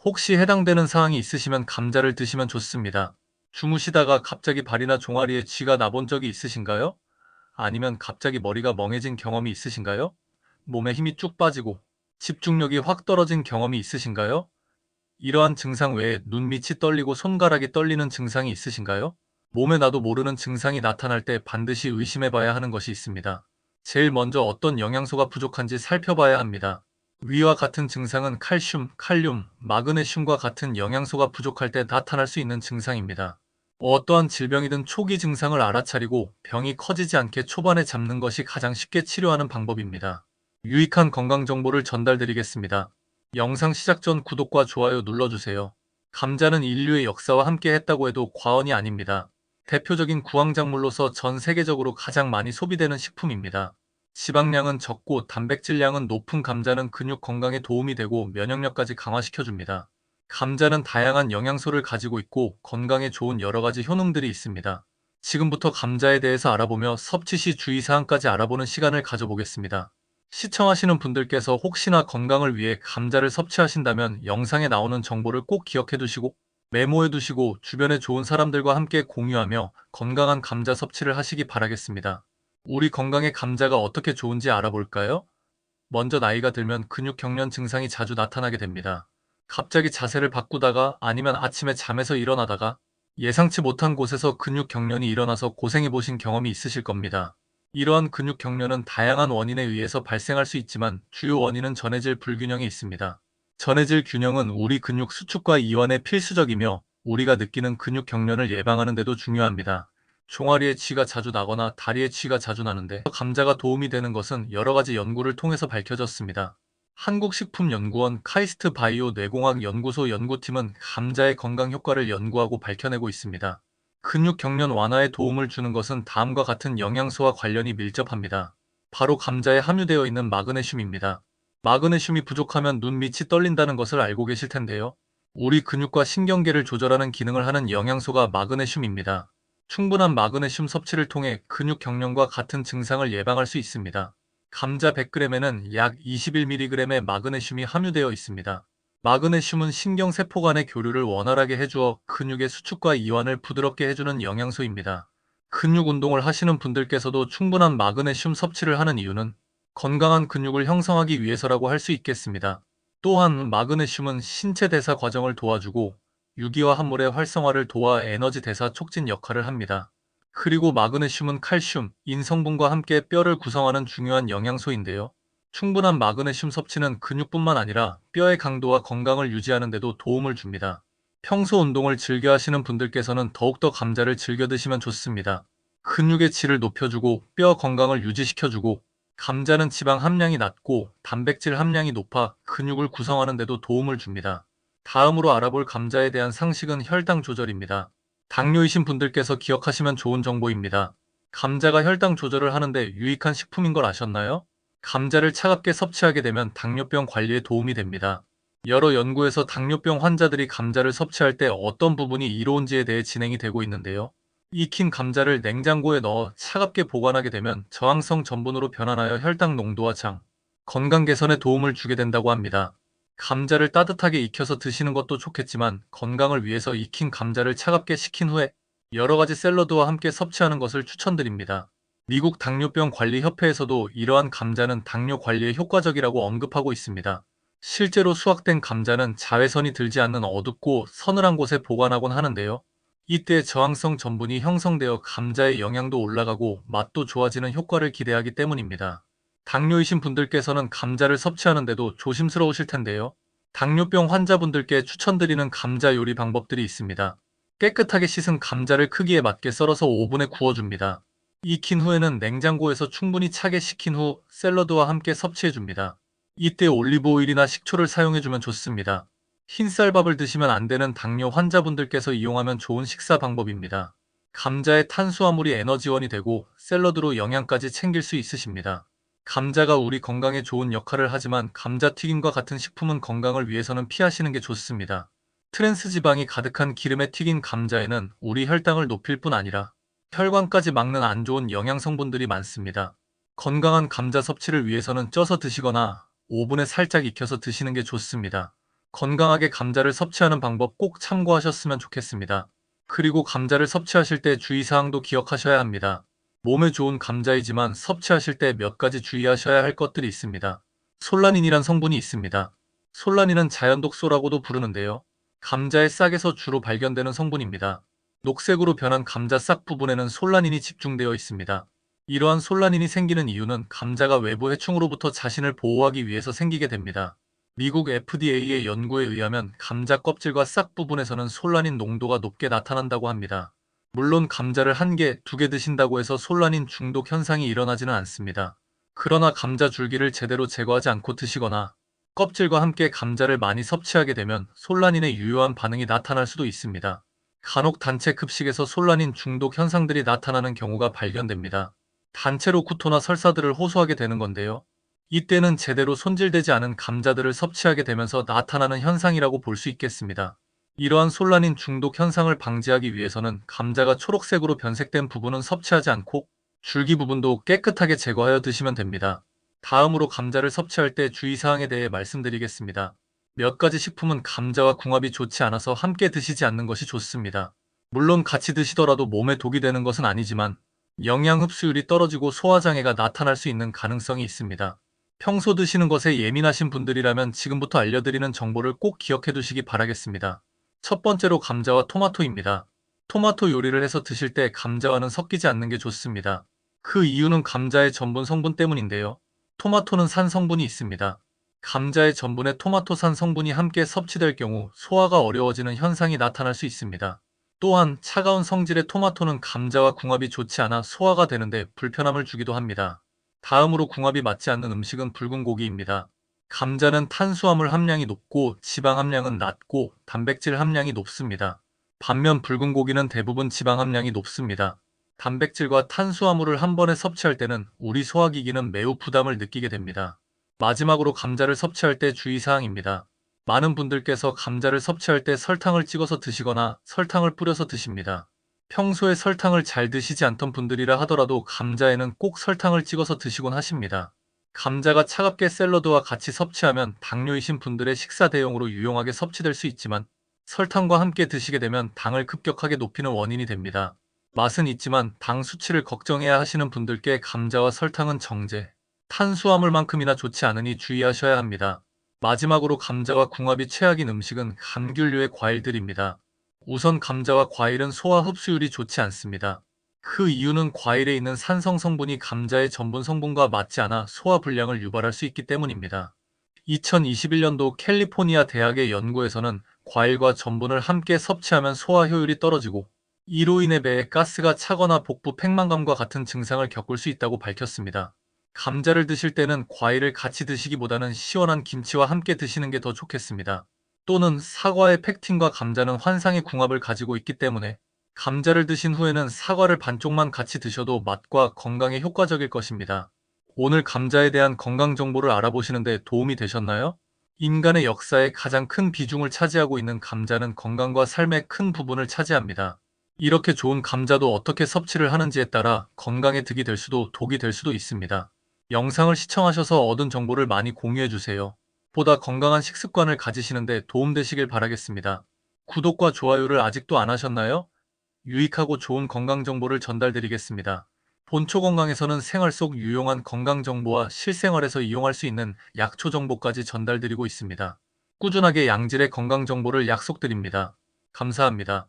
혹시 해당되는 사항이 있으시면 감자를 드시면 좋습니다. 주무시다가 갑자기 발이나 종아리에 쥐가 나본 적이 있으신가요? 아니면 갑자기 머리가 멍해진 경험이 있으신가요? 몸에 힘이 쭉 빠지고 집중력이 확 떨어진 경험이 있으신가요? 이러한 증상 외에 눈 밑이 떨리고 손가락이 떨리는 증상이 있으신가요? 몸에 나도 모르는 증상이 나타날 때 반드시 의심해 봐야 하는 것이 있습니다. 제일 먼저 어떤 영양소가 부족한지 살펴봐야 합니다. 위와 같은 증상은 칼슘, 칼륨, 마그네슘과 같은 영양소가 부족할 때 나타날 수 있는 증상입니다. 어떠한 질병이든 초기 증상을 알아차리고 병이 커지지 않게 초반에 잡는 것이 가장 쉽게 치료하는 방법입니다. 유익한 건강 정보를 전달드리겠습니다. 영상 시작 전 구독과 좋아요 눌러주세요. 감자는 인류의 역사와 함께 했다고 해도 과언이 아닙니다. 대표적인 구황작물로서 전 세계적으로 가장 많이 소비되는 식품입니다. 지방량은 적고 단백질량은 높은 감자는 근육 건강에 도움이 되고 면역력까지 강화시켜줍니다. 감자는 다양한 영양소를 가지고 있고 건강에 좋은 여러 가지 효능들이 있습니다. 지금부터 감자에 대해서 알아보며 섭취 시 주의사항까지 알아보는 시간을 가져보겠습니다. 시청하시는 분들께서 혹시나 건강을 위해 감자를 섭취하신다면 영상에 나오는 정보를 꼭 기억해 두시고 메모해 두시고 주변에 좋은 사람들과 함께 공유하며 건강한 감자 섭취를 하시기 바라겠습니다. 우리 건강에 감자가 어떻게 좋은지 알아볼까요? 먼저 나이가 들면 근육 경련 증상이 자주 나타나게 됩니다. 갑자기 자세를 바꾸다가 아니면 아침에 잠에서 일어나다가 예상치 못한 곳에서 근육 경련이 일어나서 고생해 보신 경험이 있으실 겁니다. 이러한 근육 경련은 다양한 원인에 의해서 발생할 수 있지만 주요 원인은 전해질 불균형이 있습니다. 전해질 균형은 우리 근육 수축과 이완에 필수적이며 우리가 느끼는 근육 경련을 예방하는 데도 중요합니다. 종아리에 쥐가 자주 나거나 다리에 쥐가 자주 나는데 감자가 도움이 되는 것은 여러 가지 연구를 통해서 밝혀졌습니다. 한국식품연구원 카이스트 바이오 뇌공학 연구소 연구팀은 감자의 건강 효과를 연구하고 밝혀내고 있습니다. 근육 경련 완화에 도움을 주는 것은 다음과 같은 영양소와 관련이 밀접합니다. 바로 감자에 함유되어 있는 마그네슘입니다. 마그네슘이 부족하면 눈 밑이 떨린다는 것을 알고 계실 텐데요. 우리 근육과 신경계를 조절하는 기능을 하는 영양소가 마그네슘입니다. 충분한 마그네슘 섭취를 통해 근육 경련과 같은 증상을 예방할 수 있습니다. 감자 100g에는 약 21mg의 마그네슘이 함유되어 있습니다. 마그네슘은 신경세포 간의 교류를 원활하게 해주어 근육의 수축과 이완을 부드럽게 해주는 영양소입니다. 근육 운동을 하시는 분들께서도 충분한 마그네슘 섭취를 하는 이유는 건강한 근육을 형성하기 위해서라고 할 수 있겠습니다. 또한 마그네슘은 신체 대사 과정을 도와주고 유기화 합물의 활성화를 도와 에너지 대사 촉진 역할을 합니다. 그리고 마그네슘은 칼슘, 인 성분과 함께 뼈를 구성하는 중요한 영양소인데요. 충분한 마그네슘 섭취는 근육뿐만 아니라 뼈의 강도와 건강을 유지하는 데도 도움을 줍니다. 평소 운동을 즐겨 하시는 분들께서는 더욱더 감자를 즐겨 드시면 좋습니다. 근육의 질을 높여주고 뼈 건강을 유지시켜주고 감자는 지방 함량이 낮고 단백질 함량이 높아 근육을 구성하는 데도 도움을 줍니다. 다음으로 알아볼 감자에 대한 상식은 혈당 조절입니다. 당뇨이신 분들께서 기억하시면 좋은 정보입니다. 감자가 혈당 조절을 하는데 유익한 식품인 걸 아셨나요? 감자를 차갑게 섭취하게 되면 당뇨병 관리에 도움이 됩니다. 여러 연구에서 당뇨병 환자들이 감자를 섭취할 때 어떤 부분이 이로운지에 대해 진행이 되고 있는데요. 익힌 감자를 냉장고에 넣어 차갑게 보관하게 되면 저항성 전분으로 변환하여 혈당 농도와 장, 건강 개선에 도움을 주게 된다고 합니다. 감자를 따뜻하게 익혀서 드시는 것도 좋겠지만 건강을 위해서 익힌 감자를 차갑게 식힌 후에 여러 가지 샐러드와 함께 섭취하는 것을 추천드립니다. 미국 당뇨병 관리 협회에서도 이러한 감자는 당뇨 관리에 효과적이라고 언급하고 있습니다. 실제로 수확된 감자는 자외선이 들지 않는 어둡고 서늘한 곳에 보관하곤 하는데요. 이때 저항성 전분이 형성되어 감자의 영양도 올라가고 맛도 좋아지는 효과를 기대하기 때문입니다. 당뇨이신 분들께서는 감자를 섭취하는데도 조심스러우실 텐데요. 당뇨병 환자분들께 추천드리는 감자 요리 방법들이 있습니다. 깨끗하게 씻은 감자를 크기에 맞게 썰어서 오븐에 구워줍니다. 익힌 후에는 냉장고에서 충분히 차게 식힌 후 샐러드와 함께 섭취해줍니다. 이때 올리브오일이나 식초를 사용해주면 좋습니다. 흰쌀밥을 드시면 안 되는 당뇨 환자분들께서 이용하면 좋은 식사 방법입니다. 감자의 탄수화물이 에너지원이 되고 샐러드로 영양까지 챙길 수 있으십니다. 감자가 우리 건강에 좋은 역할을 하지만 감자튀김과 같은 식품은 건강을 위해서는 피하시는 게 좋습니다. 트랜스 지방이 가득한 기름에 튀긴 감자에는 우리 혈당을 높일 뿐 아니라 혈관까지 막는 안 좋은 영양 성분들이 많습니다. 건강한 감자 섭취를 위해서는 쪄서 드시거나 오븐에 살짝 익혀서 드시는 게 좋습니다. 건강하게 감자를 섭취하는 방법 꼭 참고하셨으면 좋겠습니다. 그리고 감자를 섭취하실 때 주의사항도 기억하셔야 합니다. 몸에 좋은 감자이지만 섭취하실 때 몇 가지 주의하셔야 할 것들이 있습니다. 솔라닌이란 성분이 있습니다. 솔라닌은 자연독소라고도 부르는데요. 감자의 싹에서 주로 발견되는 성분입니다. 녹색으로 변한 감자 싹 부분에는 솔라닌이 집중되어 있습니다. 이러한 솔라닌이 생기는 이유는 감자가 외부 해충으로부터 자신을 보호하기 위해서 생기게 됩니다. 미국 FDA의 연구에 의하면 감자 껍질과 싹 부분에서는 솔라닌 농도가 높게 나타난다고 합니다. 물론 감자를 한 개, 두 개 드신다고 해서 솔라닌 중독 현상이 일어나지는 않습니다. 그러나 감자 줄기를 제대로 제거하지 않고 드시거나 껍질과 함께 감자를 많이 섭취하게 되면 솔라닌의 유효한 반응이 나타날 수도 있습니다. 간혹 단체 급식에서 솔라닌 중독 현상들이 나타나는 경우가 발견됩니다. 단체로 구토나 설사들을 호소하게 되는 건데요. 이때는 제대로 손질되지 않은 감자들을 섭취하게 되면서 나타나는 현상이라고 볼 수 있겠습니다. 이러한 솔라닌 중독 현상을 방지하기 위해서는 감자가 초록색으로 변색된 부분은 섭취하지 않고 줄기 부분도 깨끗하게 제거하여 드시면 됩니다. 다음으로 감자를 섭취할 때 주의사항에 대해 말씀드리겠습니다. 몇 가지 식품은 감자와 궁합이 좋지 않아서 함께 드시지 않는 것이 좋습니다. 물론 같이 드시더라도 몸에 독이 되는 것은 아니지만 영양 흡수율이 떨어지고 소화장애가 나타날 수 있는 가능성이 있습니다. 평소 드시는 것에 예민하신 분들이라면 지금부터 알려드리는 정보를 꼭 기억해 두시기 바라겠습니다. 첫 번째로 감자와 토마토입니다. 토마토 요리를 해서 드실 때 감자와는 섞이지 않는 게 좋습니다. 그 이유는 감자의 전분 성분 때문인데요. 토마토는 산 성분이 있습니다. 감자의 전분에 토마토산 성분이 함께 섭취될 경우 소화가 어려워지는 현상이 나타날 수 있습니다. 또한 차가운 성질의 토마토는 감자와 궁합이 좋지 않아 소화가 되는데 불편함을 주기도 합니다. 다음으로 궁합이 맞지 않는 음식은 붉은 고기입니다. 감자는 탄수화물 함량이 높고 지방 함량은 낮고 단백질 함량이 높습니다. 반면 붉은 고기는 대부분 지방 함량이 높습니다. 단백질과 탄수화물을 한 번에 섭취할 때는 우리 소화기기는 매우 부담을 느끼게 됩니다. 마지막으로 감자를 섭취할 때 주의사항입니다. 많은 분들께서 감자를 섭취할 때 설탕을 찍어서 드시거나 설탕을 뿌려서 드십니다. 평소에 설탕을 잘 드시지 않던 분들이라 하더라도 감자에는 꼭 설탕을 찍어서 드시곤 하십니다. 감자가 차갑게 샐러드와 같이 섭취하면 당뇨이신 분들의 식사 대용으로 유용하게 섭취될 수 있지만 설탕과 함께 드시게 되면 당을 급격하게 높이는 원인이 됩니다. 맛은 있지만 당 수치를 걱정해야 하시는 분들께 감자와 설탕은 정제, 탄수화물만큼이나 좋지 않으니 주의하셔야 합니다. 마지막으로 감자와 궁합이 최악인 음식은 감귤류의 과일들입니다. 우선 감자와 과일은 소화 흡수율이 좋지 않습니다. 그 이유는 과일에 있는 산성 성분이 감자의 전분 성분과 맞지 않아 소화 불량을 유발할 수 있기 때문입니다. 2021년도 캘리포니아 대학의 연구에서는 과일과 전분을 함께 섭취하면 소화 효율이 떨어지고 이로 인해 배에 가스가 차거나 복부 팽만감과 같은 증상을 겪을 수 있다고 밝혔습니다. 감자를 드실 때는 과일을 같이 드시기보다는 시원한 김치와 함께 드시는 게 더 좋겠습니다. 또는 사과의 펙틴과 감자는 환상의 궁합을 가지고 있기 때문에 감자를 드신 후에는 사과를 반쪽만 같이 드셔도 맛과 건강에 효과적일 것입니다. 오늘 감자에 대한 건강 정보를 알아보시는데 도움이 되셨나요? 인간의 역사에 가장 큰 비중을 차지하고 있는 감자는 건강과 삶의 큰 부분을 차지합니다. 이렇게 좋은 감자도 어떻게 섭취를 하는지에 따라 건강에 득이 될 수도 독이 될 수도 있습니다. 영상을 시청하셔서 얻은 정보를 많이 공유해주세요. 보다 건강한 식습관을 가지시는데 도움되시길 바라겠습니다. 구독과 좋아요를 아직도 안 하셨나요? 유익하고 좋은 건강 정보를 전달드리겠습니다. 본초 건강에서는 생활 속 유용한 건강 정보와 실생활에서 이용할 수 있는 약초 정보까지 전달드리고 있습니다. 꾸준하게 양질의 건강 정보를 약속드립니다. 감사합니다.